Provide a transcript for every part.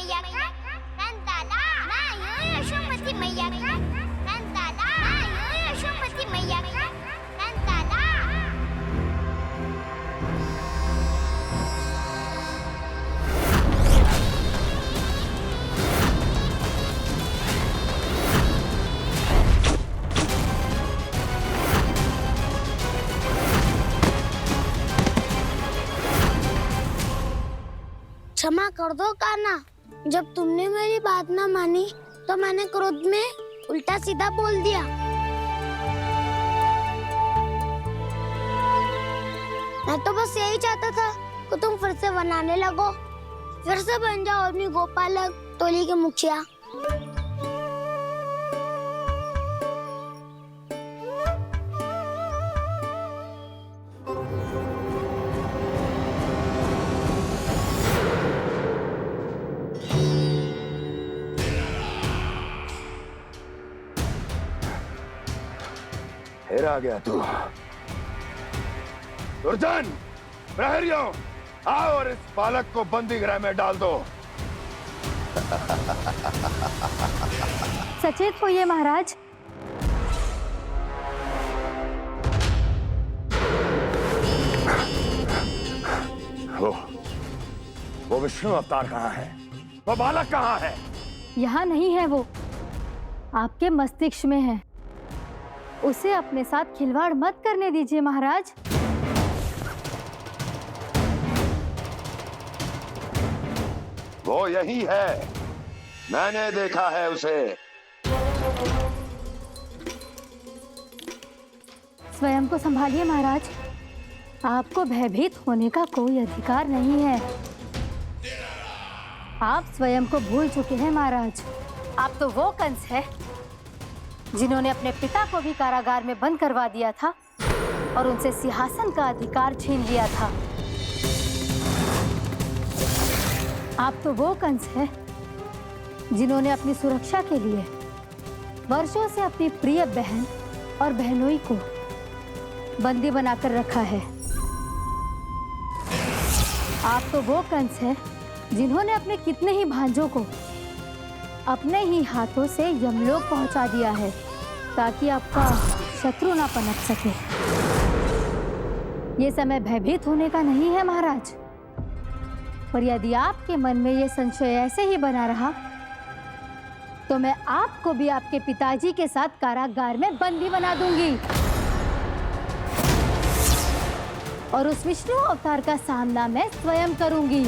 मैया का नंदाला, मैं हूँ यशोमती मैया का नंदाला, मैं हूँ यशोमती मैया का नंदाला। क्षमा कर दो कान्हा, जब तुमने मेरी बात ना मानी तो मैंने क्रोध में उल्टा सीधा बोल दिया। मैं तो बस यही चाहता था कि तुम फिर से बनाने लगो, फिर से बन जाओ अपनी गोपालक टोली के मुखिया। फिर आ गया तू। दुर्जन, प्रहरियों, आओ और इस बालक को बंदी गृह में डाल दो। सचेत होइए महाराज। वो विष्णु अवतार कहाँ है? वो बालक कहाँ है? यहाँ नहीं है वो, आपके मस्तिष्क में है। उसे अपने साथ खिलवाड़ मत करने दीजिए महाराज। वो यही है, मैंने देखा है उसे। स्वयं को संभालिए महाराज, आपको भयभीत होने का कोई अधिकार नहीं है। आप स्वयं को भूल चुके हैं महाराज। आप तो वो कंस है जिन्होंने अपने पिता को भी कारागार में बंद करवा दिया था और उनसे सिंहासन का अधिकार छीन लिया था। आप तो वो कंस है जिन्होंने अपनी सुरक्षा के लिए वर्षों से अपनी प्रिय बहन और बहनोई को बंदी बनाकर रखा है। आप तो वो कंस है जिन्होंने अपने कितने ही भांजों को अपने ही हाथों से यमलोक पहुंचा दिया है ताकि आपका शत्रु ना पनप सके। ये समय भयभीत होने का नहीं है महाराज, पर यदि आपके मन में ये संशय ऐसे ही बना रहा तो मैं आपको भी आपके पिताजी के साथ कारागार में बंदी बना दूंगी और उस विष्णु अवतार का सामना मैं स्वयं करूंगी।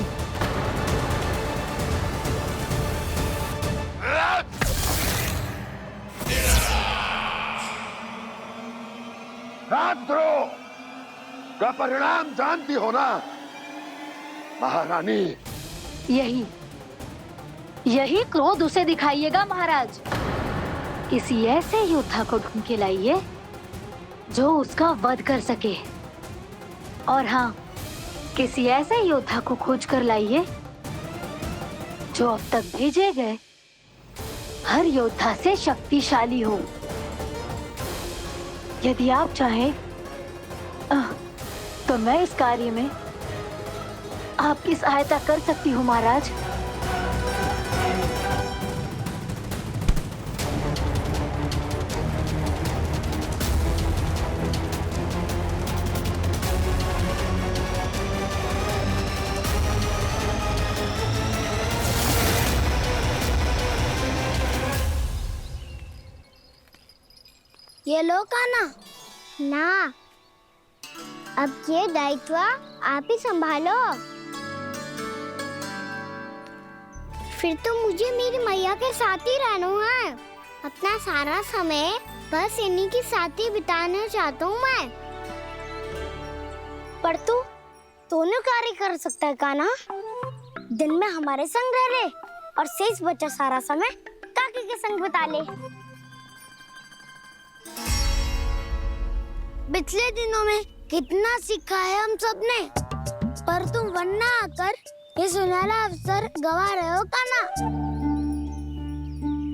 राजद्रोह का परिणाम जानती हो ना महारानी? यही क्रोध उसे दिखाइएगा महाराज। किसी ऐसे योद्धा को ढूंढ के लाइए जो उसका वध कर सके, और हाँ, किसी ऐसे योद्धा को खोज कर लाइए जो अब तक भेजे गए हर योद्धा से शक्तिशाली हो। यदि आप चाहें तो मैं इस कार्य में आपकी सहायता कर सकती हूँ महाराज। ये लो कान्हा। ना, अब ये दायित्व आप ही संभालो। फिर तो मुझे मेरी मैया के साथ ही रहना है। अपना सारा समय बस इन्हीं के साथ ही बिताना चाहता हूँ मैं। पर तू दोनों कार्य कर सकता है कान्हा। दिन में हमारे संग रह ले और शेष बचा सारा समय काकी के संग बिता ले। पिछले दिनों में कितना सीखा है हम सब ने, पर तुम वरना आकर ये सुनहरा अवसर गवा रहे हो कान्हा।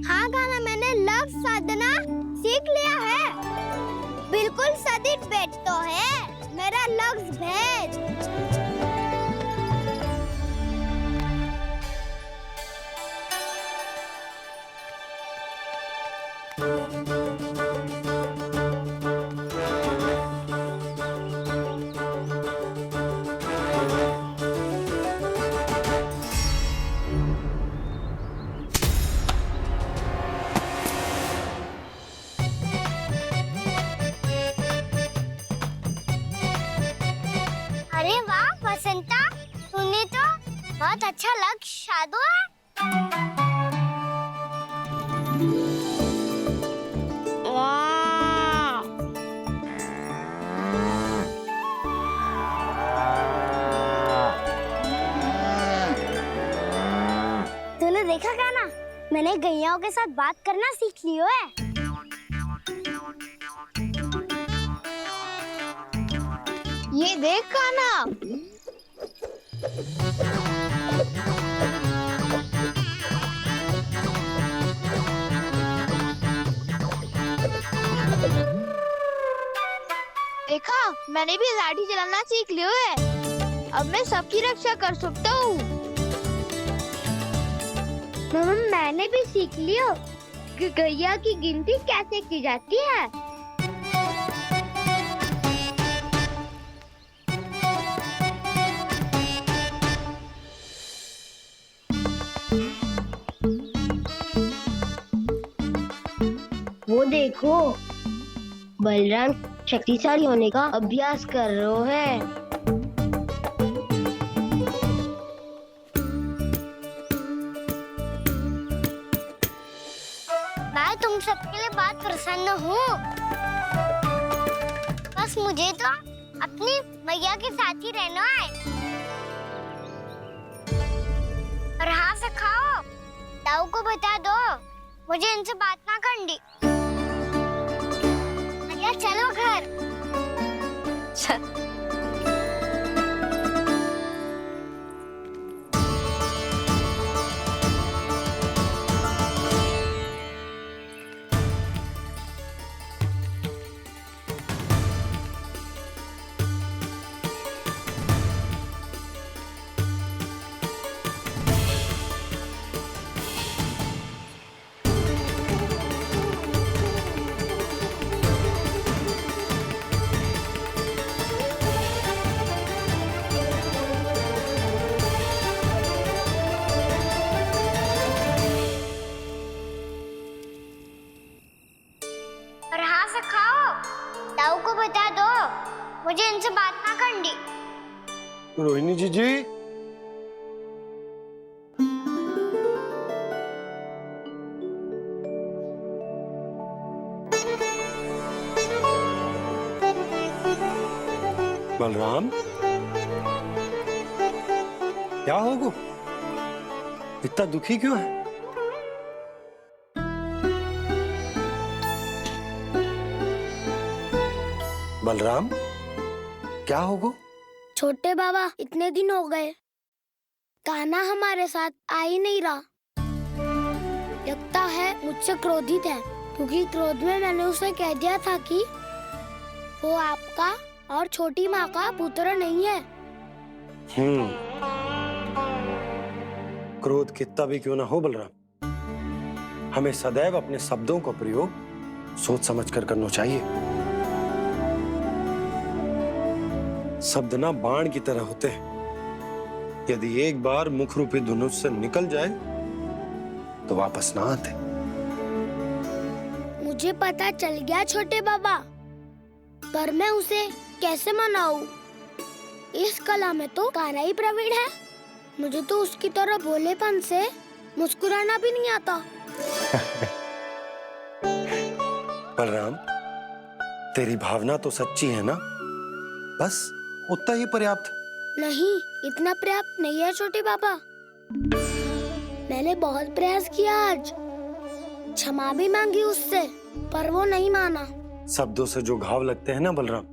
हाँ कान्हा, मैंने लफ्ज साधना सीख लिया है। बिल्कुल सदित भेद तो है मेरा लफ्ज भेद। अलग शादू है। तूने देखा काना, मैंने गैयाओं के साथ बात करना सीख लियो है। ये देख काना, देखा मैंने भी लाठी चलाना सीख लियो है। अब मैं सबकी रक्षा कर सकता हूँ। मम्मा मैंने भी सीख लियो कि गैया की गिनती कैसे की जाती है। वो देखो, बलराम शक्तिशाली होने का अभ्यास कर रहे हैं। मैं तुम सबके लिए बहुत प्रसन्न हूँ। बस मुझे तो अपनी मैया के साथ ही रहना है। और हाँ से खाओ, ताऊ को बता दो मुझे इनसे बात ना करनी। मैया चलो घर। और हाँ से खाओ, ताऊ को बता दो मुझे इनसे बात ना करनी। रोहिणी जी बलराम, क्या होगा? इतना दुखी क्यों है? बलराम, क्या होगा? छोटे बाबा, इतने दिन हो गए, कान्हा हमारे साथ आ ही नहीं रहा। लगता है मुझसे क्रोधित है, क्योंकि क्रोध में मैंने उसे कह दिया था कि वो आपका और छोटी माँ का पुत्र नहीं है। क्रोध कितना भी क्यों ना हो बलराम, हमें सदैव अपने शब्दों का प्रयोग सोच समझकर करना चाहिए। शब्द ना बाण की तरह होते हैं, यदि एक बार मुख रूपी धनुष से निकल जाए तो वापस ना आते। मुझे पता चल गया छोटे बाबा, पर मैं उसे कैसे मनाऊं? इस कला में तो कान्हा ही प्रवीण है। मुझे तो उसकी तरह भोलेपन से मुस्कुराना भी नहीं आता। बलराम, तेरी भावना तो सच्ची है ना? बस उतना ही पर्याप्त। नहीं, इतना पर्याप्त नहीं है छोटे बाबा। मैंने बहुत प्रयास किया आज, क्षमा भी मांगी उससे, पर वो नहीं माना। शब्दों से जो घाव लगते हैं ना बलराम,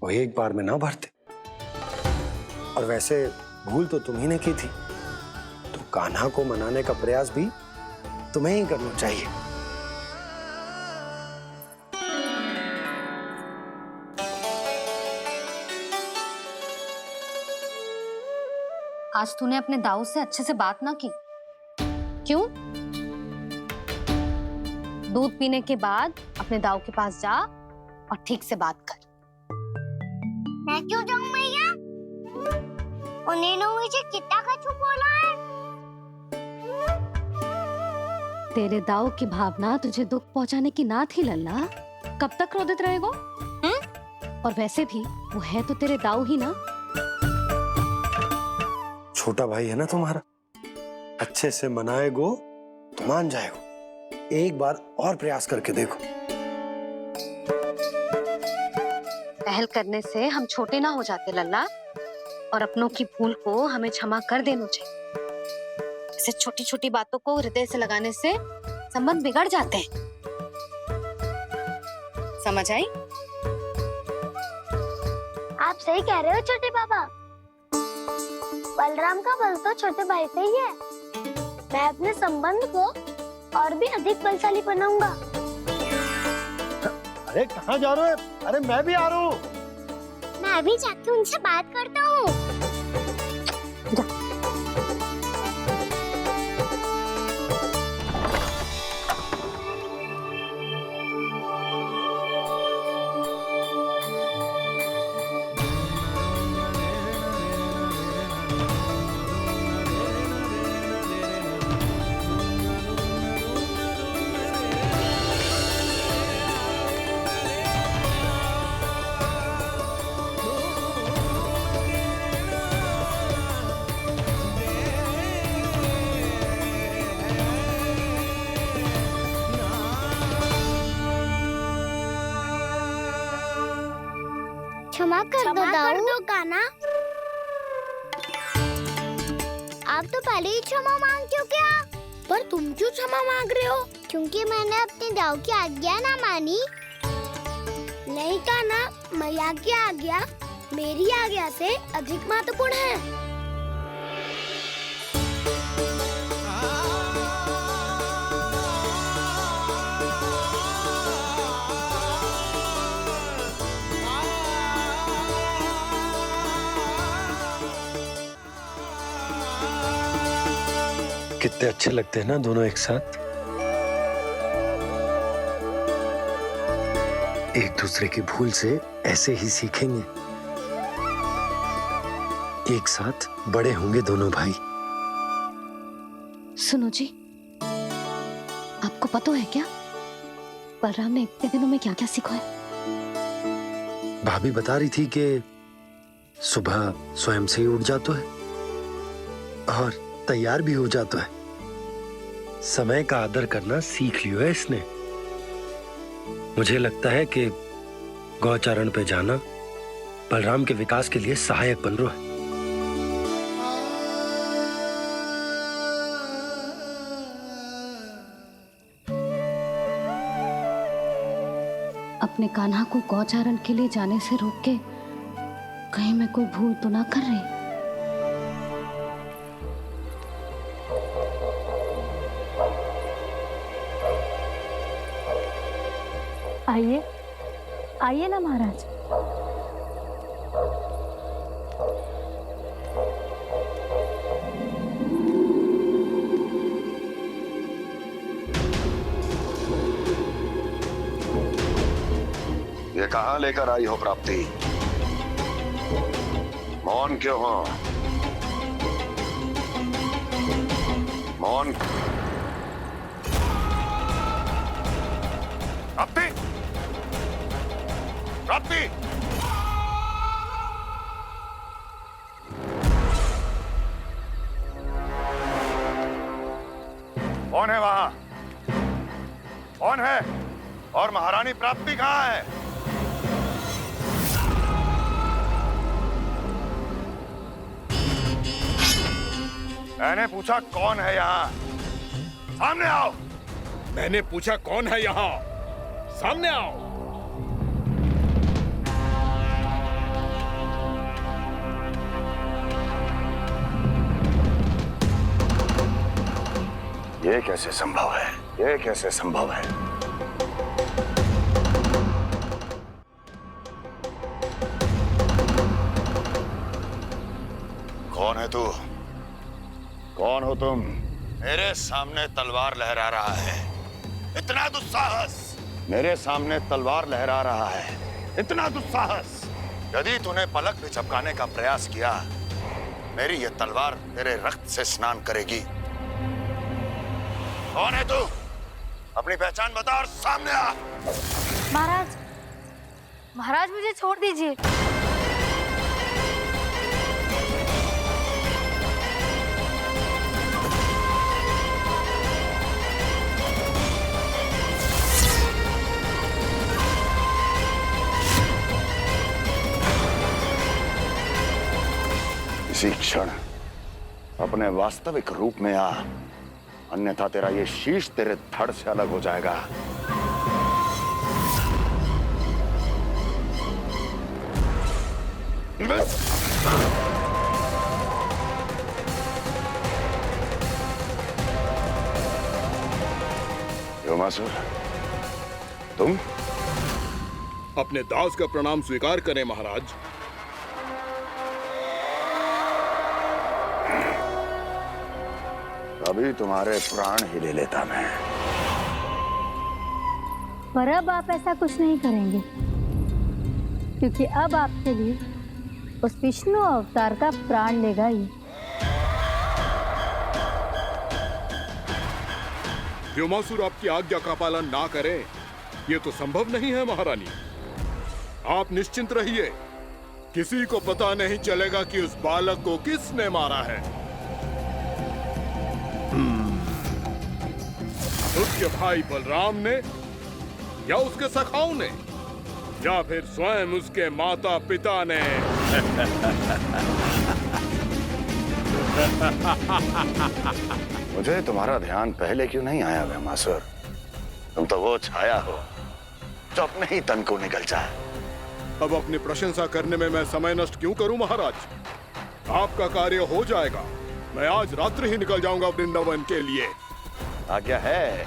वो एक बार में ना भरते। और वैसे भूल तो तुम्ही ने की थी, तो कान्हा को मनाने का प्रयास भी तुम्हें ही करना चाहिए। आज तूने अपने दाऊ से अच्छे से बात ना की, क्यों? दूध पीने के बाद अपने दाऊ के पास जा और ठीक से बात कर। मैं क्यों जाऊं मैया? उन्हें मुझे कितना कछु बोला है। तेरे दाऊ की भावना तुझे दुख पहुंचाने की ना थी लल्ला। कब तक क्रोधित रहेगो? और वैसे भी वो है तो तेरे दाऊ ही ना। छोटा भाई है ना तुम्हारा, अच्छे से मनाएगो तो मान जाएगो। एक बार और प्रयास करके देखो। पहल करने से हम छोटे ना हो जाते लल्ला, और अपनों की भूल को हमें क्षमा कर देना चाहिए। ऐसे छोटी छोटी बातों को हृदय से लगाने से संबंध बिगड़ जाते हैं। समझ आई? आप सही कह रहे हो छोटे पापा। बलराम का बल तो छोटे भाई से ही है। मैं अपने संबंध को और भी अधिक बलशाली बनाऊंगा। अरे कहाँ जा रहे हो? अरे मैं भी आ रहा हूँ। मैं अभी जाके उनसे बात करता हूँ। क्षमा कर दो कान्हा। आप तो पहले ही क्षमा मांगते हो क्या? पर तुम क्यों क्षमा मांग रहे हो? क्योंकि मैंने अपने दाऊ की आज्ञा ना मानी। नहीं कान्हा, मैया की आज्ञा मेरी आज्ञा से अधिक महत्वपूर्ण है। कितने अच्छे लगते हैं ना दोनों एक साथ। एक दूसरे की भूल से ऐसे ही सीखेंगे। एक साथ बड़े होंगे दोनों भाई। सुनो जी, आपको पता है क्या बलराम ने इतने दिनों में क्या क्या सीखा है? भाभी बता रही थी कि सुबह स्वयं से ही उठ जाता है और तैयार भी हो जाता है। समय का आदर करना सीख लियो है इसने। मुझे लगता है कि गौचारण पे जाना बलराम के विकास के लिए सहायक बन रहा है। अपने कान्हा को गौचारण के लिए जाने से रोक के कहीं मैं कोई भूल तो ना कर रही? आइए, आइए ना महाराज। ये कहाँ लेकर आई हो प्राप्ति? मौन क्यों हो? मौन। प्राप्ति, प्राप्ति, कौन है वहां? कौन है? और महारानी प्राप्ति कहाँ है? मैंने पूछा कौन है यहाँ? सामने आओ। मैंने पूछा कौन है यहाँ? सामने आओ। ये कैसे संभव है? ये कैसे संभव है? कौन है तू? कौन हो तुम? मेरे सामने तलवार लहरा रहा है। इतना दुस्साहस! मेरे सामने तलवार लहरा रहा है। इतना दुस्साहस! यदि तूने पलक भी झपकाने का प्रयास किया, मेरी ये तलवार तेरे रक्त से स्नान करेगी। कौन है तू? अपनी पहचान बता और सामने आ। महाराज, महाराज मुझे छोड़ दीजिए। इसी क्षण अपने वास्तविक रूप में आ, अन्यथा तेरा ये शीश तेरे धड़ से अलग हो जाएगा। योमासुर, तुम अपने दास का प्रणाम स्वीकार करें महाराज। अभी तुम्हारे प्राण ही ले लेता मैं। पर अब आप ऐसा कुछ नहीं करेंगे, क्योंकि अब आपके लिए उस विष्णु अवतार का प्राण लेगा ही। व्योमासुर आपकी आज्ञा का पालन ना करे, ये तो संभव नहीं है महारानी। आप निश्चिंत रहिए, किसी को पता नहीं चलेगा कि उस बालक को किसने मारा है। उसके भाई बलराम ने, या उसके सखाओं ने, या फिर स्वयं उसके माता पिता ने। मुझे तुम्हारा ध्यान पहले क्यों नहीं आया व्योमासुर? तुम तो वो छाया हो जो अपने ही तन को निकल जाए। अब अपनी प्रशंसा करने में मैं समय नष्ट क्यों करूं महाराज? आपका कार्य हो जाएगा। मैं आज रात्रि ही निकल जाऊंगा वृंदावन के लिए। आज्ञा है।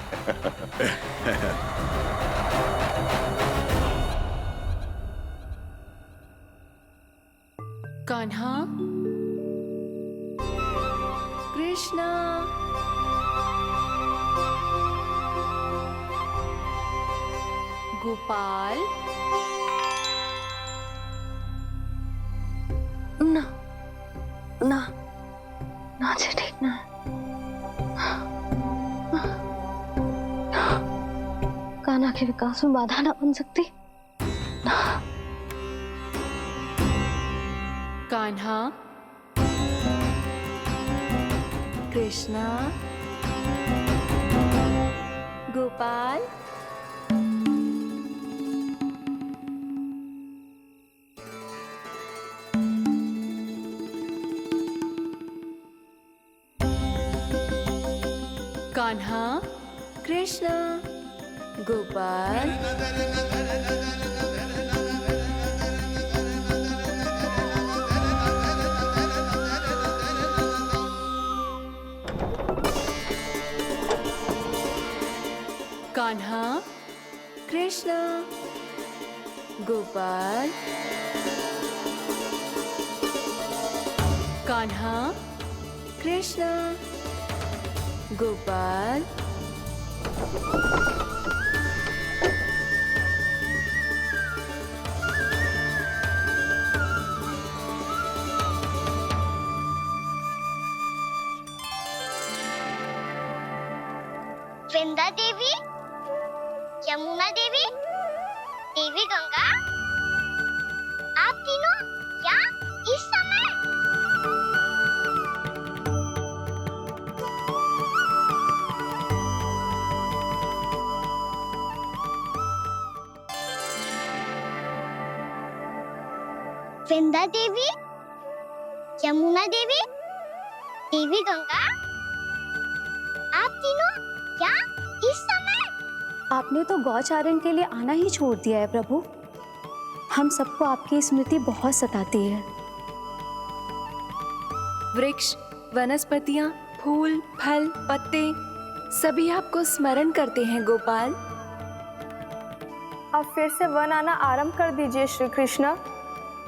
कान्हा, कृष्णा, गोपाल, ना ना ना जी, ठीक ना। कान्हा के विकास में बाधा ना बन सकती। कान्हा, कृष्णा, गोपाल, कान्हा, कृष्णा, गोपाल, कान्हा, कृष्णा, गोपाल, कान्हा, कृष्णा, गोपाल, वृंदा देवी, यमुना देवी, देवी गंगा, आप तीनों यहाँ इस समय? वृंदा देवी, यमुना देवी, देवी गंगा, आप तीनों यहाँ इस समय? आपने तो गौचारण के लिए आना ही छोड़ दिया है प्रभु। हम सबको आपकी स्मृति बहुत सताती है। वृक्ष, वनस्पतियां, फूल, फल, पत्ते सभी आपको स्मरण करते हैं गोपाल। अब फिर से वन आना आरंभ कर दीजिए श्री कृष्ण।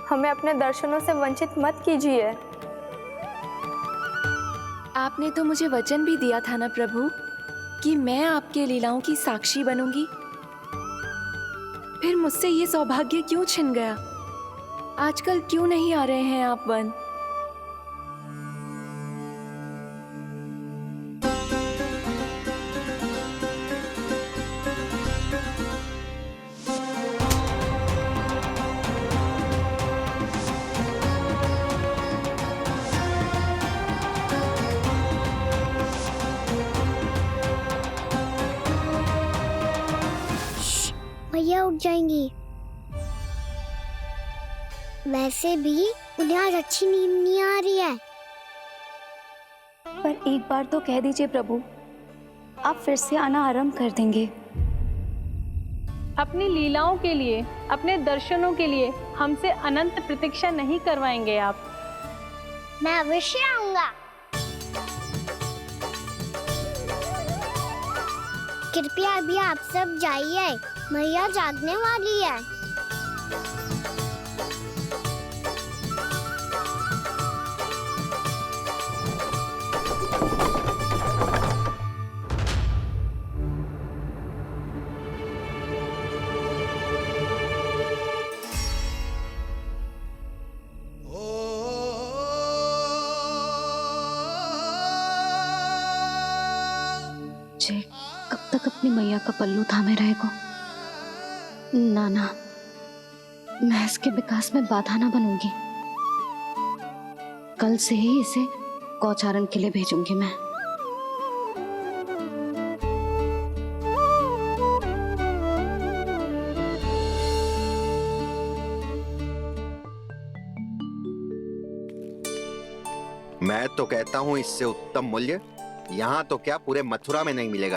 हमें अपने दर्शनों से वंचित मत कीजिए। आपने तो मुझे वचन भी दिया था ना प्रभु कि मैं आपके लीलाओं की साक्षी बनूंगी। फिर मुझसे ये सौभाग्य क्यों छिन गया? आजकल क्यों नहीं आ रहे हैं आप वन? भैया उठ जाएंगी। वैसे भी उन्हें आज अच्छी नींद नहीं आ रही है। पर एक बार तो कह दीजिए प्रभु, आप फिर से आना आरंभ कर देंगे। अपनी लीलाओं के लिए, अपने दर्शनों के लिए हमसे अनंत प्रतीक्षा नहीं करवाएंगे आप। मैं अवश्य आऊंगा। कृपया अभी आप सब जाइए, मैया जागने वाली है। जे कब तक अपनी मैया का पल्लू थामे रहेगो? ना ना, मैं इसके विकास में बाधा ना बनूंगी। कल से ही इसे गौचारण के लिए भेजूंगी मैं। मैं तो कहता हूँ इससे उत्तम मूल्य यहाँ तो क्या पूरे मथुरा में नहीं मिलेगा।